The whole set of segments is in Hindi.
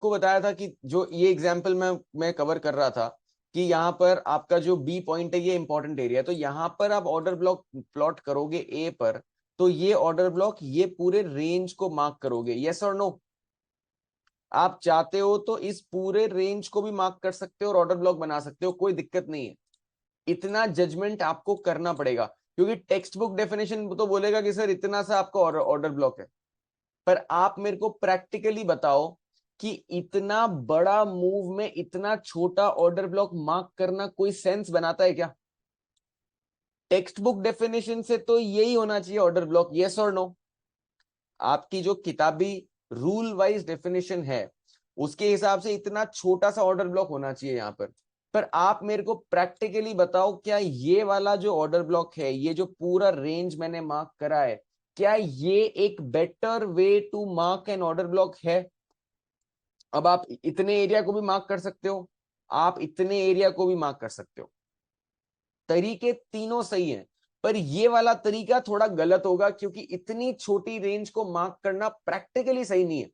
आपको बताया था कि जो ये एग्जाम्पल मैं कवर कर रहा था कि यहाँ पर आपका जो बी पॉइंट है ये इंपॉर्टेंट एरिया है, तो यहाँ पर आप ऑर्डर ब्लॉक प्लॉट करोगे ए पर, तो ये ऑर्डर ब्लॉक ये पूरे रेंज को मार्क करोगे, यस और नो? आप चाहते हो तो इस पूरे रेंज को भी मार्क कर सकते हो और ऑर्डर ब्लॉक बना सकते हो, कोई दिक्कत नहीं है। इतना जजमेंट आपको करना पड़ेगा, क्योंकि टेक्स्ट बुक डेफिनेशन तो बोलेगा कि सर इतना सा आपका ऑर्डर ब्लॉक है, पर आप मेरे को प्रैक्टिकली बताओ कि इतना बड़ा मूव में इतना छोटा ऑर्डर ब्लॉक मार्क करना कोई सेंस बनाता है क्या? टेक्स्ट बुक डेफिनेशन से तो यही होना चाहिए ऑर्डर ब्लॉक, यस और नो? आपकी जो किताबी रूल वाइज डेफिनेशन है उसके हिसाब से इतना छोटा सा ऑर्डर ब्लॉक होना चाहिए यहाँ पर आप मेरे को प्रैक्टिकली बताओ, क्या ये वाला जो ऑर्डर ब्लॉक है, ये जो पूरा रेंज मैंने मार्क करा है, क्या ये एक better way to mark an order block है? अब आप इतने एरिया को भी मार्क कर सकते हो, आप इतने एरिया को भी मार्क कर सकते हो, तरीके तीनों सही हैं, पर ये वाला तरीका थोड़ा गलत होगा क्योंकि इतनी छोटी रेंज को मार्क करना प्रैक्टिकली सही नहीं है।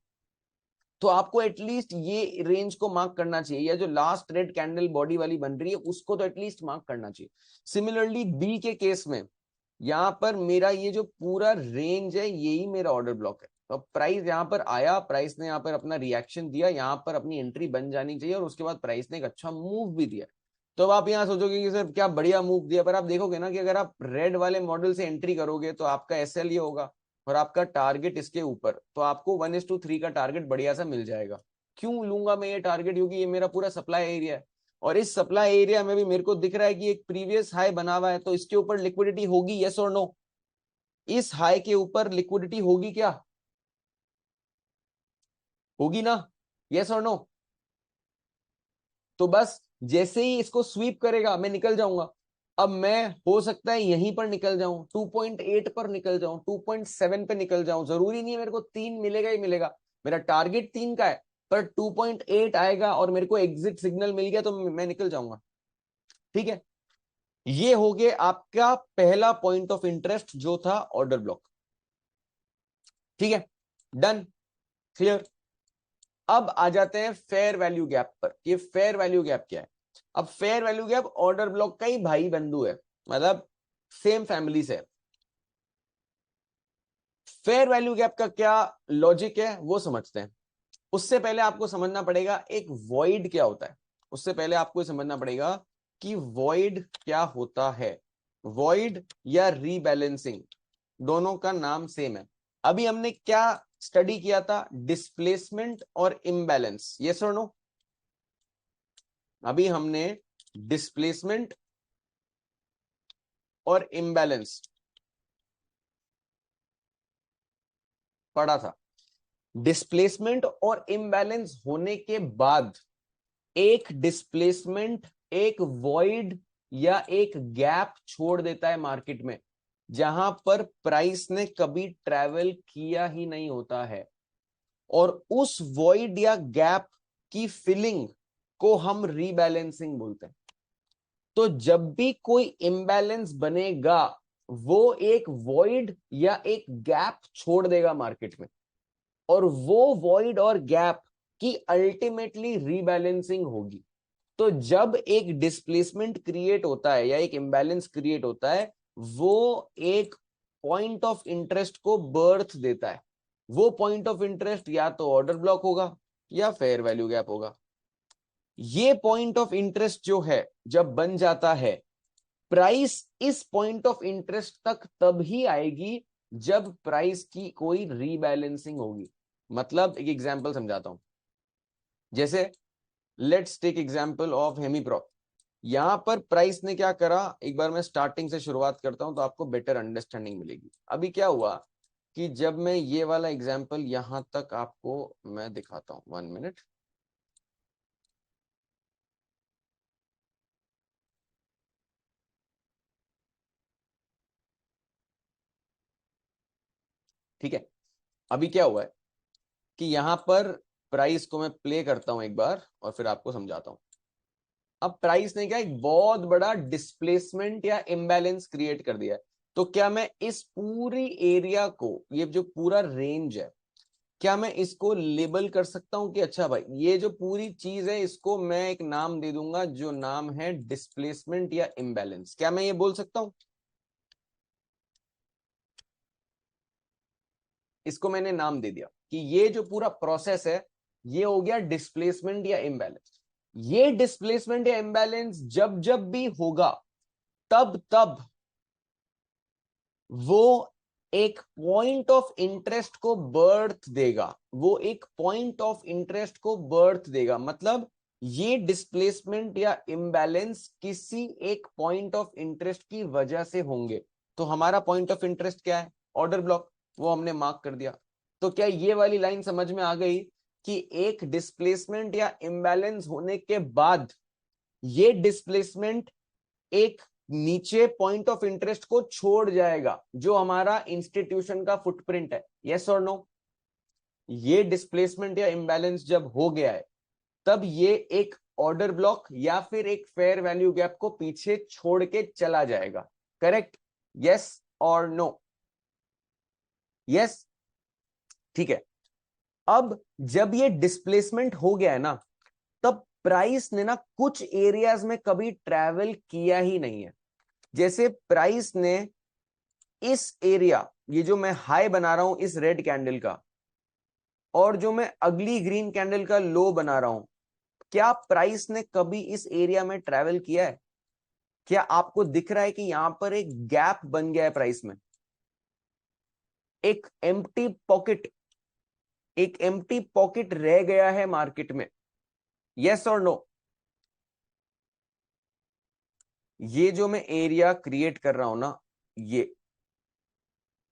तो आपको एटलीस्ट ये रेंज को मार्क करना चाहिए, या जो लास्ट रेड कैंडल बॉडी वाली बन रही है उसको तो एटलीस्ट मार्क करना चाहिए। सिमिलरली बी के केस में यहाँ पर मेरा ये जो पूरा रेंज है यही मेरा ऑर्डर ब्लॉक है, तो प्राइस यहाँ पर आया, प्राइस ने यहाँ पर अपना रिएक्शन दिया, यहाँ पर अपनी एंट्री बन जानी चाहिए और उसके बाद प्राइस ने एक अच्छा मूव भी दिया। तो अब आप यहाँ सोचोगे कि सर क्या बढ़िया मूव दिया, पर आप देखोगे ना कि अगर आप रेड वाले मॉडल से एंट्री करोगे तो आपका एसएल ये होगा और आपका टारगेट इसके ऊपर, तो आपको 1:3 का टारगेट बढ़िया सा मिल जाएगा। क्यों लूंगा मैं ये टारगेट? क्योंकि ये मेरा पूरा सप्लाई एरिया है और इस सप्लाई एरिया में भी मेरे को दिख रहा है कि एक प्रीवियस हाई बना हुआ है, तो इसके ऊपर लिक्विडिटी होगी, यस और नो? इस हाई के ऊपर लिक्विडिटी होगी क्या? होगी ना, यस और नो? तो बस जैसे ही इसको स्वीप करेगा मैं निकल जाऊंगा। अब मैं हो सकता है यहीं पर निकल जाऊं, 2.8 पर निकल जाऊं, 2.7 पे निकल जाऊं, जरूरी नहीं है मेरे को 3 मिलेगा ही मिलेगा, मेरा टारगेट 3 का है, पर 2.8 आएगा और मेरे को एग्जिट सिग्नल मिल गया तो मैं निकल जाऊंगा। ठीक है, ये हो गया आपका पहला पॉइंट ऑफ इंटरेस्ट जो था ऑर्डर ब्लॉक। ठीक है, डन, क्लियर। अब आ जाते हैं फेयर वैल्यू गैप पर। ये फेयर वैल्यू गैप क्या है? अब fair value gap order block का ही भाई बंधु है, मतलब सेम फैमिली से। फेयर वैल्यू गैप का क्या लॉजिक है वो समझते हैं। उससे पहले आपको समझना पड़ेगा एक वॉइड क्या होता है। उससे पहले आपको समझना पड़ेगा कि वॉइड क्या होता है। वॉइड या रीबैलेंसिंग दोनों का नाम सेम है। अभी हमने क्या स्टडी किया था? डिस्प्लेसमेंट और इम्बैलेंस, यस और नो? अभी हमने डिस्प्लेसमेंट और इम्बैलेंस पढ़ा था। डिस्प्लेसमेंट और इम्बैलेंस होने के बाद एक डिस्प्लेसमेंट एक वॉइड या एक गैप छोड़ देता है मार्केट में, जहां पर प्राइस ने कभी ट्रैवल किया ही नहीं होता है, और उस वॉइड या गैप की फिलिंग को हम रीबैलेंसिंग बोलते हैं। तो जब भी कोई इम्बैलेंस बनेगा वो एक वॉइड या एक गैप छोड़ देगा मार्केट में, और वो वॉइड और गैप की अल्टीमेटली रीबैलेंसिंग होगी। तो जब एक डिस्प्लेसमेंट क्रिएट होता है या एक इम्बैलेंस क्रिएट होता है, वो एक पॉइंट ऑफ इंटरेस्ट को बर्थ देता है। वो पॉइंट ऑफ इंटरेस्ट या तो ऑर्डर ब्लॉक होगा या फेयर वैल्यू गैप होगा। ये पॉइंट ऑफ इंटरेस्ट जो है जब बन जाता है, प्राइस इस पॉइंट ऑफ इंटरेस्ट तक तब ही आएगी जब प्राइस की कोई रीबैलेंसिंग होगी। मतलब एक एग्जांपल समझाता हूं, जैसे लेट्स टेक एग्जांपल ऑफ हेमीप्रो। यहां पर प्राइस ने क्या करा, एक बार मैं स्टार्टिंग से शुरुआत करता हूं तो आपको बेटर अंडरस्टैंडिंग मिलेगी। अभी क्या हुआ कि जब मैं ये वाला एग्जांपल यहां तक आपको मैं दिखाता हूं, 1 मिनट। ठीक है, अभी क्या हुआ है कि यहां पर प्राइस को मैं प्ले करता हूं एक बार और फिर आपको समझाता हूं। अब प्राइस ने क्या एक बहुत बड़ा डिस्प्लेसमेंट या इम्बैलेंस क्रिएट कर दिया है। तो क्या मैं इस पूरी एरिया को, ये जो पूरा रेंज है, क्या मैं इसको लेबल कर सकता हूं कि अच्छा भाई ये जो पूरी चीज है इसको मैं एक नाम दे दूंगा जो नाम है डिस्प्लेसमेंट या इम्बैलेंस? क्या मैं ये बोल सकता हूं? इसको मैंने नाम दे दिया कि ये जो पूरा प्रोसेस है ये हो गया डिस्प्लेसमेंट या इम्बैलेंस। ये डिस्प्लेसमेंट या इम्बैलेंस जब जब भी होगा तब तब वो एक पॉइंट ऑफ इंटरेस्ट को बर्थ देगा। वो एक पॉइंट ऑफ इंटरेस्ट को बर्थ देगा, मतलब ये डिस्प्लेसमेंट या इम्बैलेंस किसी एक पॉइंट ऑफ इंटरेस्ट की वजह से होंगे। तो हमारा पॉइंट ऑफ इंटरेस्ट क्या है? ऑर्डर ब्लॉक, वो हमने मार्क कर दिया। तो क्या ये वाली लाइन समझ में आ गई कि एक डिस्प्लेसमेंट या इम्बैलेंस होने के बाद ये डिस्प्लेसमेंट एक नीचे पॉइंट ऑफ इंटरेस्ट को छोड़ जाएगा जो हमारा इंस्टीट्यूशन का फुटप्रिंट है? यस और नो? ये डिस्प्लेसमेंट या इम्बैलेंस जब हो गया है तब ये एक ऑर्डर ब्लॉक या फिर एक फेयर वैल्यू गैप को पीछे छोड़ के चला जाएगा। करेक्ट? यस और नो? यस, ठीक है। अब जब ये डिस्प्लेसमेंट हो गया है ना, तब प्राइस ने ना कुछ एरियाज में कभी ट्रैवल किया ही नहीं है। जैसे प्राइस ने इस एरिया, ये जो मैं हाई बना रहा हूं इस रेड कैंडल का, और जो मैं अगली ग्रीन कैंडल का लो बना रहा हूं, क्या प्राइस ने कभी इस एरिया में ट्रैवल किया है? क्या आपको दिख रहा है कि यहां पर एक गैप बन गया है प्राइस में, एक एम्प्टी पॉकेट, एक एम्प्टी पॉकेट रह गया है मार्केट में? यस और नो? ये जो मैं एरिया क्रिएट कर रहा हूं ना,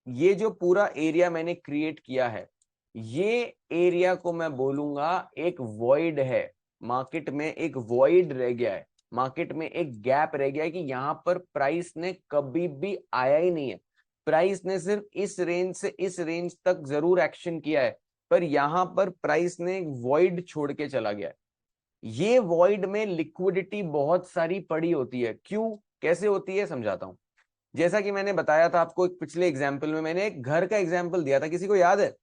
ये जो पूरा एरिया मैंने क्रिएट किया है, ये एरिया को मैं बोलूंगा एक वॉइड है। मार्केट में एक वॉइड रह गया है, मार्केट में एक गैप रह गया है कि यहां पर प्राइस ने कभी भी आया ही नहीं है। प्राइस ने सिर्फ इस रेंज से इस रेंज तक जरूर एक्शन किया है, पर यहां पर प्राइस ने एक वॉइड छोड़ के चला गया है। ये वॉइड में लिक्विडिटी बहुत सारी पड़ी होती है। क्यों, कैसे होती है, समझाता हूं। जैसा कि मैंने बताया था आपको एक पिछले एग्जाम्पल में, मैंने एक घर का एग्जाम्पल दिया था, किसी को याद है?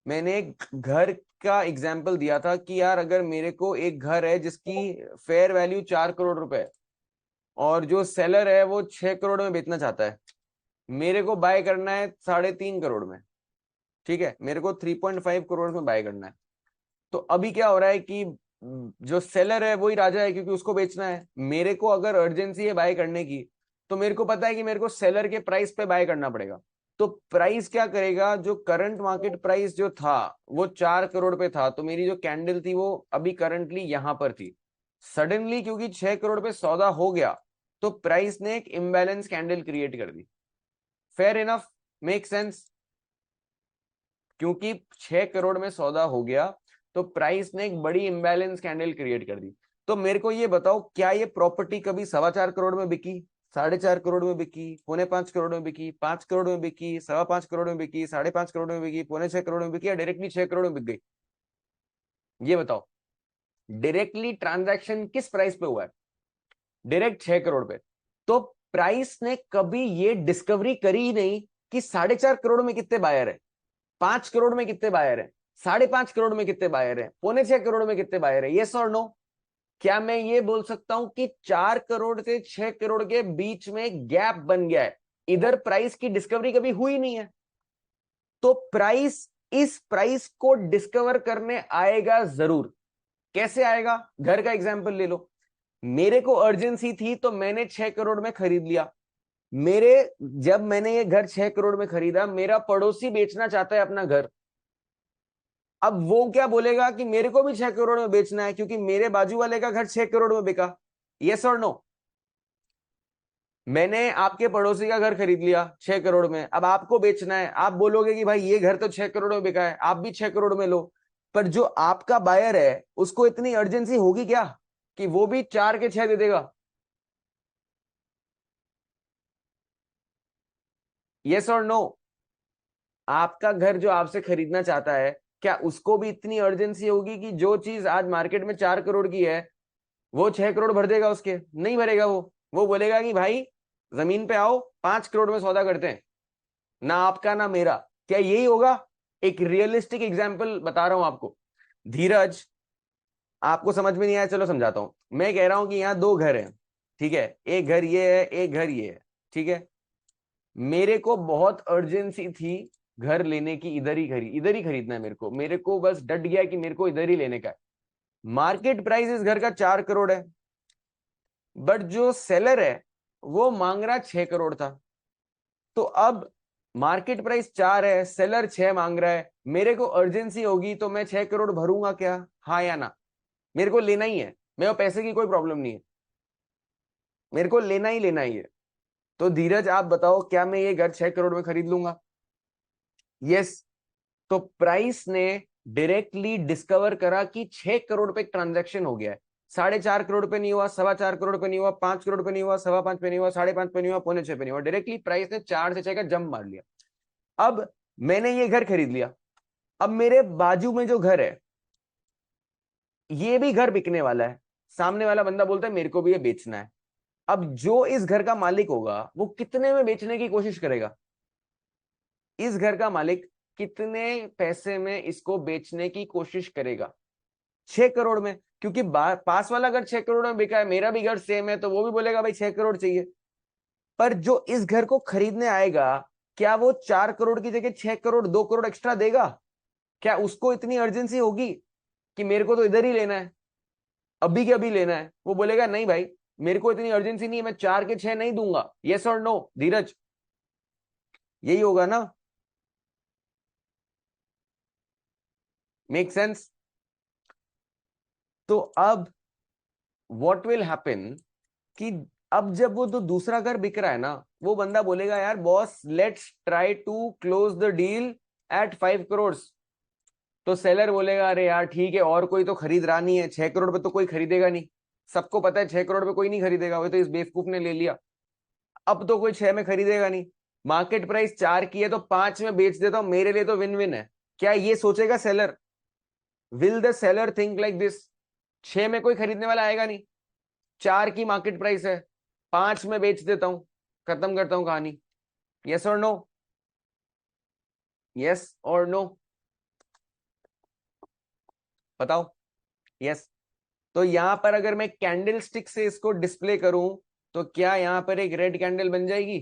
मैंने एक घर का एग्जाम्पल दिया था कि यार अगर मेरे को एक घर है जिसकी फेयर वैल्यू 4 करोड़ रुपए है और जो सेलर है वो 6 करोड़ में बेचना चाहता है, मेरे को बाय करना है 3.5 करोड़ में। ठीक है, मेरे को 3.5 करोड़ में बाय करना है। तो अभी क्या हो रहा है कि जो सेलर है वही राजा है, क्योंकि उसको बेचना है। मेरे को अगर अर्जेंसी है बाय करने की, तो मेरे को पता है कि मेरे को सेलर के प्राइस पे बाय करना पड़ेगा। तो प्राइस क्या करेगा, जो करंट मार्केट प्राइस जो था वो 4 करोड़ पे था, तो मेरी जो कैंडल थी वो अभी करंटली यहां पर थी। सडनली क्योंकि 6 करोड़ पे सौदा हो गया, तो प्राइस ने एक इम्बैलेंस कैंडल क्रिएट कर दी। Fair enough, make sense? क्योंकि 6 करोड़ में सौदा हो गया तो प्राइस ने एक बड़ी इंबैलेंस कैंडल क्रिएट कर दी। तो मेरे को ये बताओ, क्या ये प्रॉपर्टी कभी 4.25 करोड़ में बिकी, 4.5 करोड़ में बिकी, 4.25 करोड़ में बिकी, 5 करोड़ में बिकी, 5.25 करोड़ में बिकी, 5.5 करोड़ में बिकी, 6.25 करोड़ में बिकी, या डायरेक्टली 6 करोड़ में बिक गई? ये बताओ, डायरेक्टली ट्रांजैक्शन किस प्राइस पे हुआ है? डायरेक्ट 6 करोड़ पे। तो प्राइस ने कभी ये डिस्कवरी करी ही नहीं कि 4.5 करोड़ में कितने बायर है, 5 करोड़ में कितने बायर है, 5.5 करोड़ में कितने बायर है, 6.25 करोड़ में कितने बायर है? यस और नो? क्या मैं ये बोल सकता हूं कि 4 करोड़ से 6 करोड़ के बीच में गैप बन गया है, इधर प्राइस की डिस्कवरी कभी हुई नहीं है? तो प्राइस इस प्राइस को डिस्कवर करने आएगा जरूर। कैसे आएगा? घर का एग्जांपल ले लो। मेरे को अर्जेंसी थी तो मैंने 6 करोड़ में खरीद लिया। मेरे जब मैंने ये घर 6 करोड़ में खरीदा, मेरा पड़ोसी बेचना चाहता है अपना घर। अब वो क्या बोलेगा कि मेरे को भी 6 करोड़ में बेचना है क्योंकि मेरे बाजू वाले का घर 6 करोड़ में बिका। यस और नो? मैंने आपके पड़ोसी का घर खरीद लिया 6 करोड़ में, अब आपको बेचना है। आप बोलोगे कि भाई ये घर तो 6 करोड़ में बिका है, आप भी 6 करोड़ में लो। पर जो आपका बायर है उसको इतनी अर्जेंसी होगी क्या कि वो भी 4 के 6 दे देगा? यस और नो? आपका घर जो आपसे खरीदना चाहता है, क्या उसको भी इतनी अर्जेंसी होगी कि जो चीज आज मार्केट में 4 करोड़ की है वो 6 करोड़ भर देगा? उसके नहीं भरेगा। वो बोलेगा कि भाई जमीन पे आओ, 5 करोड़ में सौदा करते हैं, ना आपका ना मेरा। क्या यही होगा? एक रियलिस्टिक एग्जाम्पल बता रहा हूं आपको। धीरज, आपको समझ में नहीं आया, चलो समझाता हूं। मैं कह रहा हूं कि यहाँ दो घर हैं, ठीक है, एक घर ये है, एक घर ये है, ठीक है। मेरे को बहुत अर्जेंसी थी घर लेने की, इधर ही खरीदना है मेरे को बस डट गया कि मेरे को इधर ही लेने का है। मार्केट प्राइस इस घर का 4 करोड़ है, बट जो सेलर है वो मांग रहा 6 करोड़ था। तो अब मार्केट प्राइस 4 है, सेलर 6 मांग रहा है, मेरे को अर्जेंसी होगी तो मैं 6 करोड़ भरूंगा क्या, हाँ या ना? मेरे को लेना ही है, मेरे को पैसे की कोई प्रॉब्लम नहीं है, मेरे को लेना ही है। तो धीरज आप बताओ, क्या मैं ये घर 6 करोड़ में खरीद लूंगा? यस। तो प्राइस ने डायरेक्टली डिस्कवर करा कि 6 करोड़ पे एक ट्रांजैक्शन हो गया है। 4.5 करोड़ पे नहीं हुआ, 4.25 करोड़ पे नहीं हुआ, 5 करोड़ पे नहीं हुआ, 5.25 पे नहीं हुआ, 5.5 पे नहीं हुआ, 6.25 पे नहीं हुआ। डायरेक्टली प्राइस ने 4 से 6 का जंप मार लिया। अब मैंने ये घर खरीद लिया। अब मेरे बाजू में जो घर है, ये भी घर बिकने वाला है। सामने वाला बंदा बोलता है मेरे को भी ये बेचना है। अब जो इस घर का मालिक होगा वो कितने में बेचने की कोशिश करेगा? इस घर का मालिक कितने पैसे में इसको बेचने की कोशिश करेगा? 6 करोड़ में, क्योंकि पास वाला घर 6 करोड़ में बिका है, मेरा भी घर सेम है, तो वो भी बोलेगा भाई 6 करोड़ चाहिए। पर जो इस घर को खरीदने आएगा, क्या वो 4 करोड़ की जगह 6 करोड़ 2 करोड़ एक्स्ट्रा देगा? क्या उसको इतनी अर्जेंसी होगी कि मेरे को तो इधर ही लेना है, अभी के अभी लेना है? वो बोलेगा नहीं भाई, मेरे को इतनी अर्जेंसी नहीं है, मैं 4 के 6 नहीं दूंगा। यस और नो धीरज? यही होगा ना? Make sense? तो अब व्हाट विल हैपन कि अब जब वो तो दूसरा घर बिक रहा है ना, वो बंदा बोलेगा यार boss let's try to close the deal at 5 crore. तो सेलर बोलेगा अरे यार ठीक है, और कोई तो खरीद रहा नहीं है, 6 करोड़ पे तो कोई खरीदेगा नहीं, सबको पता है 6 करोड़ पे कोई नहीं खरीदेगा, वो तो इस बेवकूफ ने ले लिया, अब तो कोई 6 में खरीदेगा नहीं। मार्केट प्राइस 4 की है तो 5 में बेच देता हूं, मेरे लिए तो विन विन है। क्या ये सोचेगा seller? Will the seller think like this? 6 में कोई खरीदने वाला आएगा नहीं, 4 की मार्केट प्राइस है, 5 में बेच देता हूं, खत्म करता हूं कहानी। यस और नो? यस और नो? बताओ। यस। तो यहां पर अगर मैं कैंडल स्टिक से इसको डिस्प्ले करूं तो क्या यहां पर एक रेड कैंडल बन जाएगी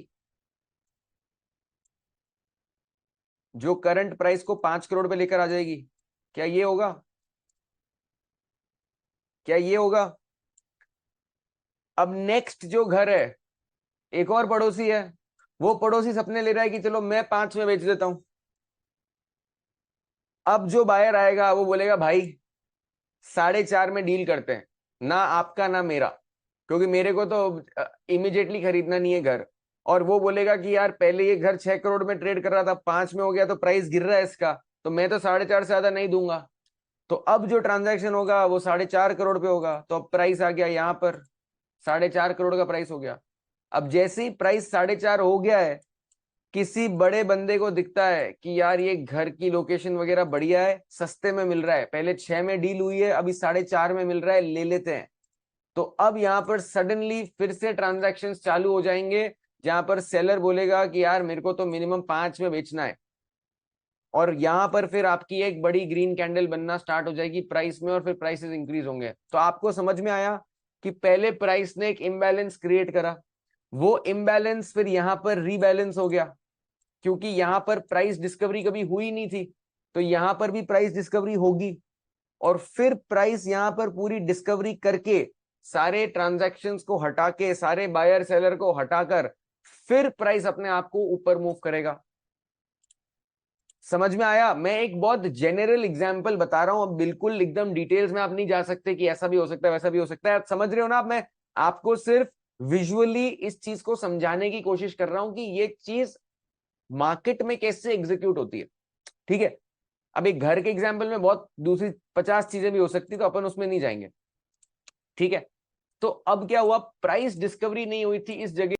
जो करंट प्राइस को 5 करोड़ पे लेकर आ जाएगी? क्या ये होगा? क्या ये होगा? अब नेक्स्ट जो घर है, एक और पड़ोसी है, वो पड़ोसी सपने ले रहा है कि चलो मैं 5 में बेच देता हूं। अब जो बायर आएगा वो बोलेगा भाई 4.5 में डील करते हैं, ना आपका ना मेरा, क्योंकि मेरे को तो इमीडिएटली खरीदना नहीं है घर। और वो बोलेगा कि यार पहले ये घर 6 करोड़ में ट्रेड कर रहा था, 5 में हो गया तो प्राइस गिर रहा है इसका, तो मैं तो 4.5 से ज्यादा नहीं दूंगा। तो अब जो ट्रांजैक्शन होगा वो 4.5 करोड़ पे होगा, तो अब प्राइस आ गया यहाँ पर 4.5 करोड़ का प्राइस हो गया। अब जैसे ही प्राइस 4.5 हो गया है, किसी बड़े बंदे को दिखता है कि यार ये घर की लोकेशन वगैरह बढ़िया है, सस्ते में मिल रहा है, पहले 6 में डील हुई है, अभी 4.5 में मिल रहा है, ले लेते हैं। तो अब यहाँ पर सडनली फिर से ट्रांजैक्शन चालू हो जाएंगे, जहां पर सेलर बोलेगा कि यार मेरे को तो मिनिमम 5 में बेचना है, और यहां पर फिर आपकी एक बड़ी ग्रीन कैंडल बनना स्टार्ट हो जाएगी प्राइस में, और फिर प्राइसेस इंक्रीज होंगे। तो आपको समझ में आया कि पहले प्राइस ने एक इम्बैलेंस क्रिएट करा, वो इम्बैलेंस फिर यहां पर रीबैलेंस हो गया, क्योंकि यहां पर प्राइस डिस्कवरी कभी हुई नहीं थी, तो यहां पर भी प्राइस डिस्कवरी होगी, और फिर प्राइस यहां पर पूरी डिस्कवरी करके सारे ट्रांजैक्शंस को हटा के, सारे बायर सेलर को हटाकर फिर प्राइस अपने आप को ऊपर मूव करेगा। समझ में आया? मैं एक बहुत जेनरल एग्जांपल बता रहा हूं, अब बिल्कुल एकदम डिटेल्स में आप नहीं जा सकते कि ऐसा भी हो सकता है वैसा भी हो सकता है, आप समझ रहे हो ना? आप, मैं आपको सिर्फ विजुअली इस चीज को समझाने की कोशिश कर रहा हूं कि ये चीज मार्केट में कैसे एग्जीक्यूट होती है। ठीक है, अब एक घर के एग्जाम्पल में बहुत दूसरी 50 चीजें भी हो सकती, तो अपन उसमें नहीं जाएंगे। ठीक है, तो अब क्या हुआ, प्राइस डिस्कवरी नहीं हुई थी इस जगह